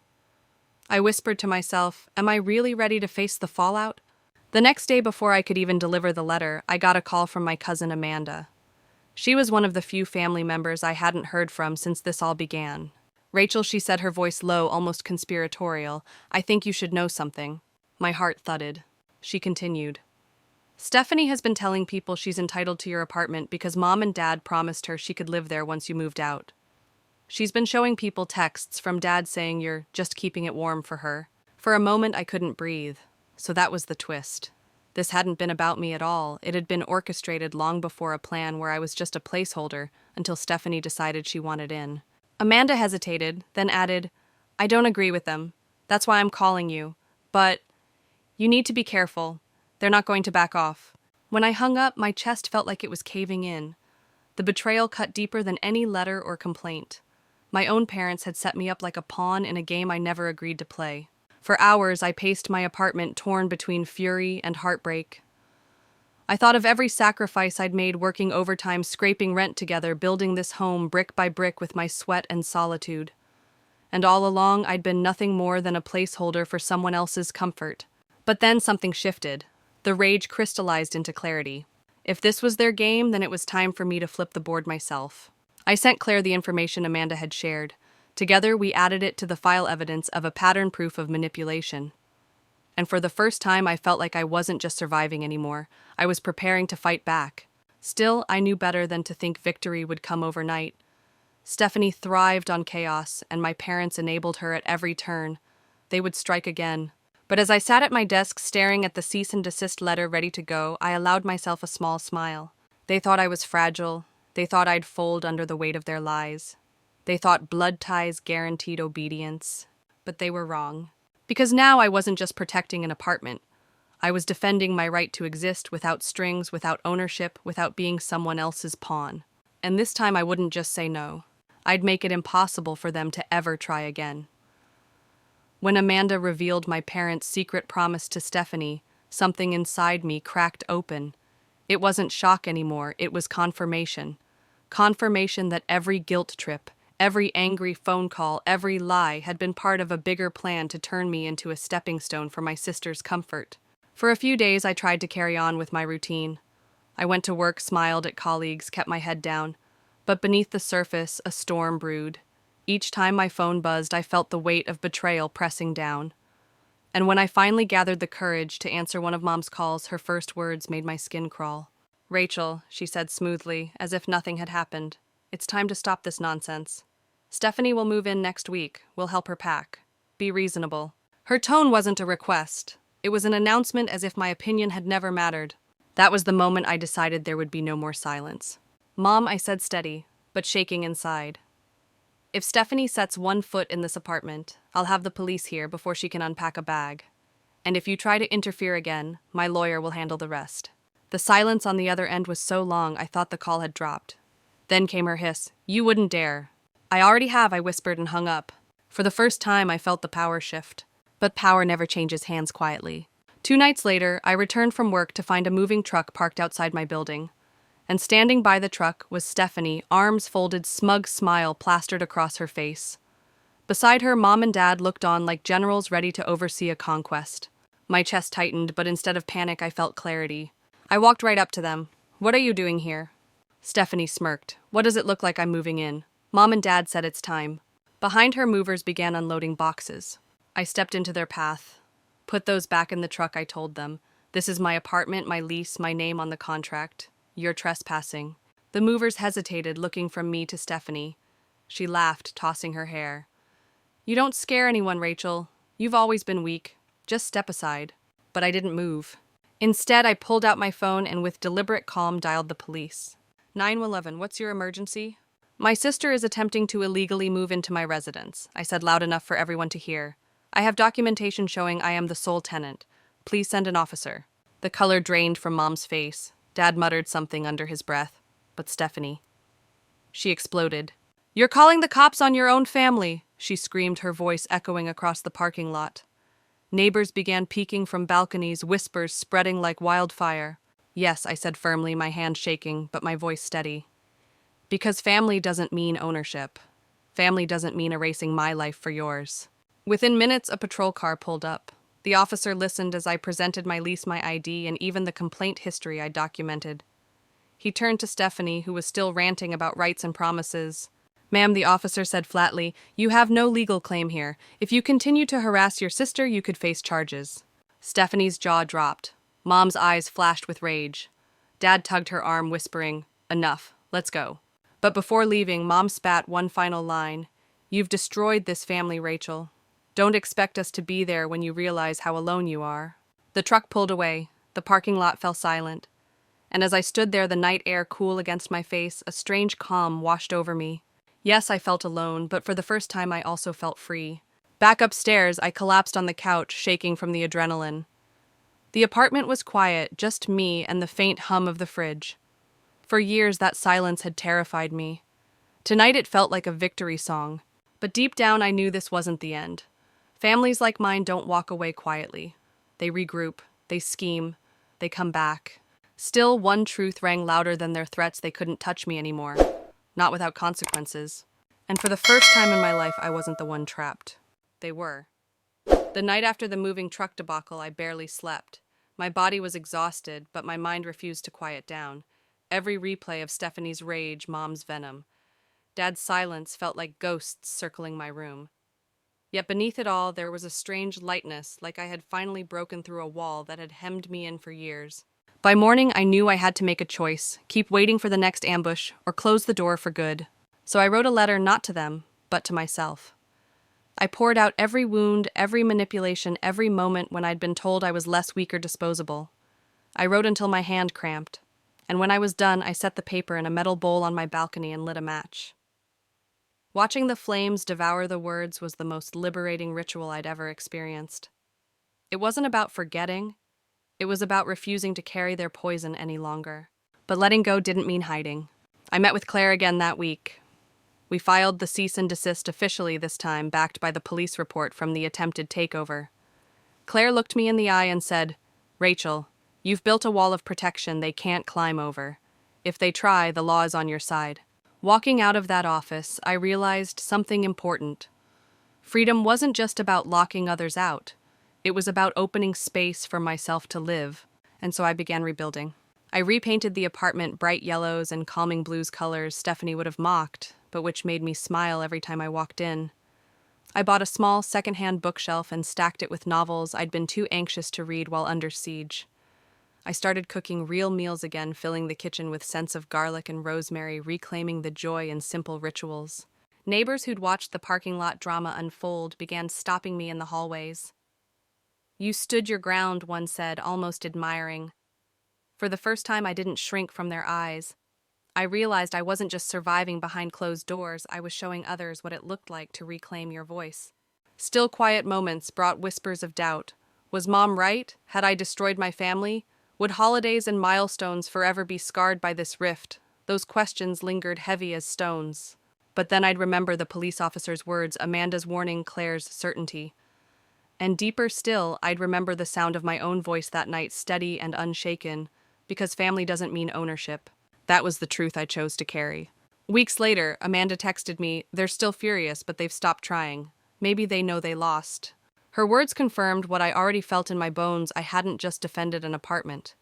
I whispered to myself, am I really ready to face the fallout? The next day, before I could even deliver the letter, I got a call from my cousin Amanda. She was one of the few family members I hadn't heard from since this all began. Rachel, she said, her voice low, almost conspiratorial, I think you should know something. My heart thudded. She continued. Stephanie has been telling people she's entitled to your apartment because Mom and Dad promised her she could live there once you moved out. She's been showing people texts from Dad saying you're just keeping it warm for her. For a moment, I couldn't breathe. So that was the twist. This hadn't been about me at all. It had been orchestrated long before a plan where I was just a placeholder until Stephanie decided she wanted in. Amanda hesitated, then added, I don't agree with them. That's why I'm calling you. But you need to be careful. They're not going to back off. When I hung up, my chest felt like it was caving in. The betrayal cut deeper than any letter or complaint. My own parents had set me up like a pawn in a game I never agreed to play. For hours, I paced my apartment, torn between fury and heartbreak. I thought of every sacrifice I'd made, working overtime, scraping rent together, building this home brick by brick with my sweat and solitude. And all along, I'd been nothing more than a placeholder for someone else's comfort. But then something shifted. The rage crystallized into clarity. If this was their game, then it was time for me to flip the board myself. I sent Claire the information Amanda had shared. Together, we added it to the file evidence of a pattern proof of manipulation. And for the first time, I felt like I wasn't just surviving anymore. I was preparing to fight back. Still, I knew better than to think victory would come overnight. Stephanie thrived on chaos, and my parents enabled her at every turn. They would strike again. But as I sat at my desk staring at the cease and desist letter ready to go, I allowed myself a small smile. They thought I was fragile. They thought I'd fold under the weight of their lies. They thought blood ties guaranteed obedience. But they were wrong. Because now I wasn't just protecting an apartment. I was defending my right to exist without strings, without ownership, without being someone else's pawn. And this time I wouldn't just say no. I'd make it impossible for them to ever try again. When Amanda revealed my parents' secret promise to Stephanie, something inside me cracked open. It wasn't shock anymore, it was confirmation. Confirmation that every guilt trip, every angry phone call, every lie had been part of a bigger plan to turn me into a stepping stone for my sister's comfort. For a few days, I tried to carry on with my routine. I went to work, smiled at colleagues, kept my head down. But beneath the surface, a storm brewed. Each time my phone buzzed, I felt the weight of betrayal pressing down. And when I finally gathered the courage to answer one of Mom's calls, her first words made my skin crawl. Rachel, she said smoothly, as if nothing had happened. It's time to stop this nonsense. Stephanie will move in next week. We'll help her pack. Be reasonable. Her tone wasn't a request. It was an announcement, as if my opinion had never mattered. That was the moment I decided there would be no more silence. Mom, I said, steady, but shaking inside. If Stephanie sets one foot in this apartment, I'll have the police here before she can unpack a bag. And if you try to interfere again, my lawyer will handle the rest. The silence on the other end was so long I thought the call had dropped. Then came her hiss. You wouldn't dare. I already have, I whispered and hung up. For the first time, I felt the power shift. But power never changes hands quietly. 2 nights later, I returned from work to find a moving truck parked outside my building. And standing by the truck was Stephanie, arms folded, smug smile plastered across her face. Beside her, Mom and Dad looked on like generals ready to oversee a conquest. My chest tightened, but instead of panic, I felt clarity. I walked right up to them. What are you doing here? Stephanie smirked. What does it look like I'm moving in? Mom and Dad said it's time. Behind her, movers began unloading boxes. I stepped into their path. Put those back in the truck, I told them. This is my apartment, my lease, my name on the contract. You're trespassing. The movers hesitated, looking from me to Stephanie. She laughed, tossing her hair. You don't scare anyone, Rachel. You've always been weak. Just step aside. But I didn't move. Instead, I pulled out my phone and with deliberate calm dialed the police. 911, what's your emergency? My sister is attempting to illegally move into my residence, I said loud enough for everyone to hear. I have documentation showing I am the sole tenant. Please send an officer. The color drained from Mom's face. Dad muttered something under his breath. But Stephanie. she exploded. "You're calling the cops on your own family," she screamed, her voice echoing across the parking lot. Neighbors began peeking from balconies, whispers spreading like wildfire. "Yes," I said firmly, my hand shaking, but my voice steady. "Because family doesn't mean ownership. Family doesn't mean erasing my life for yours." Within minutes, a patrol car pulled up. The officer listened as I presented my lease, my ID, and even the complaint history I documented. He turned to Stephanie, who was still ranting about rights and promises. "Ma'am," the officer said flatly, "you have no legal claim here. If you continue to harass your sister, you could face charges." Stephanie's jaw dropped. Mom's eyes flashed with rage. Dad tugged her arm, whispering, "Enough, let's go." But before leaving, Mom spat one final line. "You've destroyed this family, Rachel. Don't expect us to be there when you realize how alone you are." The truck pulled away. The parking lot fell silent. And as I stood there, the night air cool against my face, a strange calm washed over me. Yes, I felt alone, but for the first time I also felt free. Back upstairs, I collapsed on the couch, shaking from the adrenaline. The apartment was quiet, just me and the faint hum of the fridge. For years, that silence had terrified me. Tonight it felt like a victory song. But deep down, I knew this wasn't the end. Families like mine don't walk away quietly. They regroup, they scheme, they come back. Still, one truth rang louder than their threats: they couldn't touch me anymore. Not without consequences. And for the first time in my life, I wasn't the one trapped. They were. The night after the moving truck debacle, I barely slept. My body was exhausted, but my mind refused to quiet down. Every replay of Stephanie's rage, Mom's venom. Dad's silence felt like ghosts circling my room. Yet beneath it all, there was a strange lightness, like I had finally broken through a wall that had hemmed me in for years. By morning, I knew I had to make a choice: keep waiting for the next ambush, or close the door for good. So I wrote a letter not to them, but to myself. I poured out every wound, every manipulation, every moment when I'd been told I was less weak or disposable. I wrote until my hand cramped, and when I was done, I set the paper in a metal bowl on my balcony and lit a match. Watching the flames devour the words was the most liberating ritual I'd ever experienced. It wasn't about forgetting. It was about refusing to carry their poison any longer. But letting go didn't mean hiding. I met with Claire again that week. We filed the cease and desist officially this time, backed by the police report from the attempted takeover. Claire looked me in the eye and said, "Rachel, you've built a wall of protection they can't climb over. If they try, the law is on your side." Walking out of that office, I realized something important. Freedom wasn't just about locking others out. It was about opening space for myself to live, and so I began rebuilding. I repainted the apartment bright yellows and calming blues, colors Stephanie would have mocked, but which made me smile every time I walked in. I bought a small secondhand bookshelf and stacked it with novels I'd been too anxious to read while under siege. I started cooking real meals again, filling the kitchen with scents of garlic and rosemary, reclaiming the joy in simple rituals. Neighbors who'd watched the parking lot drama unfold began stopping me in the hallways. "You stood your ground," one said, almost admiring. For the first time, I didn't shrink from their eyes. I realized I wasn't just surviving behind closed doors, I was showing others what it looked like to reclaim your voice. Still quiet moments brought whispers of doubt. Was Mom right? Had I destroyed my family? Would holidays and milestones forever be scarred by this rift? Those questions lingered heavy as stones. But then I'd remember the police officer's words, Amanda's warning, Claire's certainty. And deeper still, I'd remember the sound of my own voice that night, steady and unshaken, because family doesn't mean ownership. That was the truth I chose to carry. Weeks later, Amanda texted me, "They're still furious, but they've stopped trying. Maybe they know they lost." Her words confirmed what I already felt in my bones. I hadn't just defended an apartment.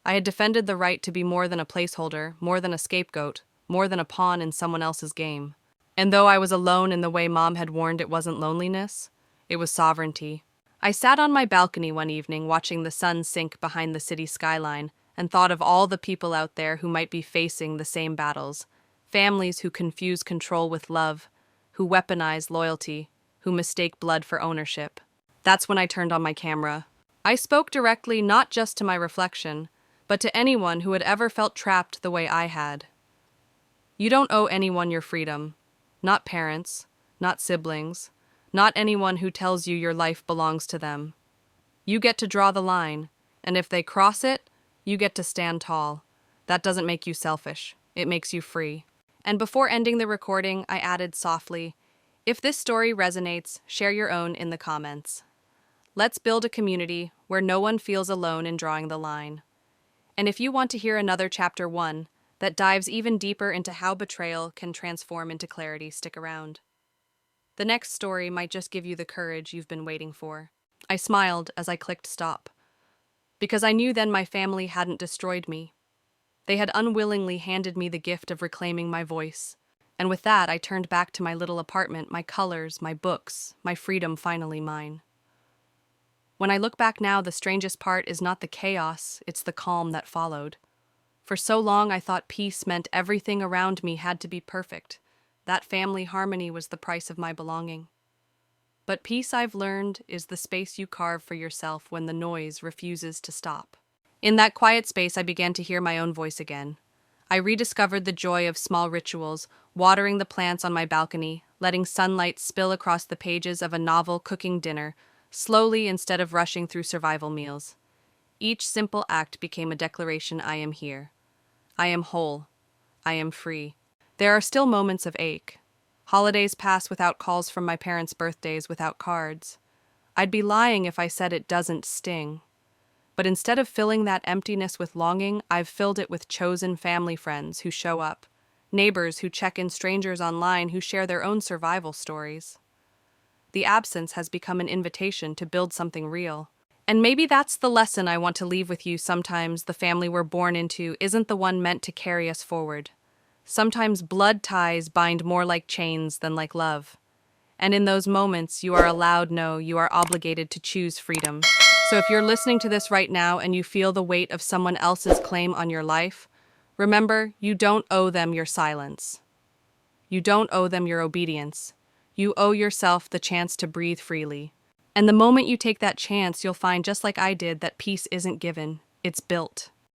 I had defended the right to be more than a placeholder, more than a scapegoat, more than a pawn in someone else's game. And though I was alone in the way Mom had warned, it wasn't loneliness, it was sovereignty. I sat on my balcony one evening watching the sun sink behind the city skyline and thought of all the people out there who might be facing the same battles. Families who confuse control with love, who weaponize loyalty, who mistake blood for ownership. That's when I turned on my camera. I spoke directly not just to my reflection, but to anyone who had ever felt trapped the way I had. You don't owe anyone your freedom. Not parents, not siblings, not anyone who tells you your life belongs to them. You get to draw the line, and if they cross it, you get to stand tall. That doesn't make you selfish. It makes you free. And before ending the recording, I added softly, "If this story resonates, share your own in the comments. Let's build a community where no one feels alone in drawing the line." And if you want to hear another chapter 1 that dives even deeper into how betrayal can transform into clarity, stick around. The next story might just give you the courage you've been waiting for. I smiled as I clicked stop, because I knew then my family hadn't destroyed me. They had unwillingly handed me the gift of reclaiming my voice. And with that, I turned back to my little apartment, my colors, my books, my freedom finally mine. When I look back now, the strangest part is not the chaos, it's the calm that followed. For so long, I thought peace meant everything around me had to be perfect. That family harmony was the price of my belonging. But peace, I've learned, is the space you carve for yourself when the noise refuses to stop. In that quiet space, I began to hear my own voice again. I rediscovered the joy of small rituals, watering the plants on my balcony, letting sunlight spill across the pages of a novel, cooking dinner, slowly instead of rushing through survival meals. Each simple act became a declaration: I am here. I am whole. I am free. There are still moments of ache. Holidays pass without calls from my parents' birthdays, without cards. I'd be lying if I said it doesn't sting. But instead of filling that emptiness with longing, I've filled it with chosen family friends who show up, neighbors who check in, strangers online who share their own survival stories. The absence has become an invitation to build something real. And maybe that's the lesson I want to leave with you. Sometimes the family we're born into isn't the one meant to carry us forward. Sometimes blood ties bind more like chains than like love. And in those moments, you are allowed, no, you are obligated to choose freedom. So if you're listening to this right now and you feel the weight of someone else's claim on your life, remember, you don't owe them your silence. You don't owe them your obedience. You owe yourself the chance to breathe freely. And the moment you take that chance, you'll find, just like I did, that peace isn't given, it's built.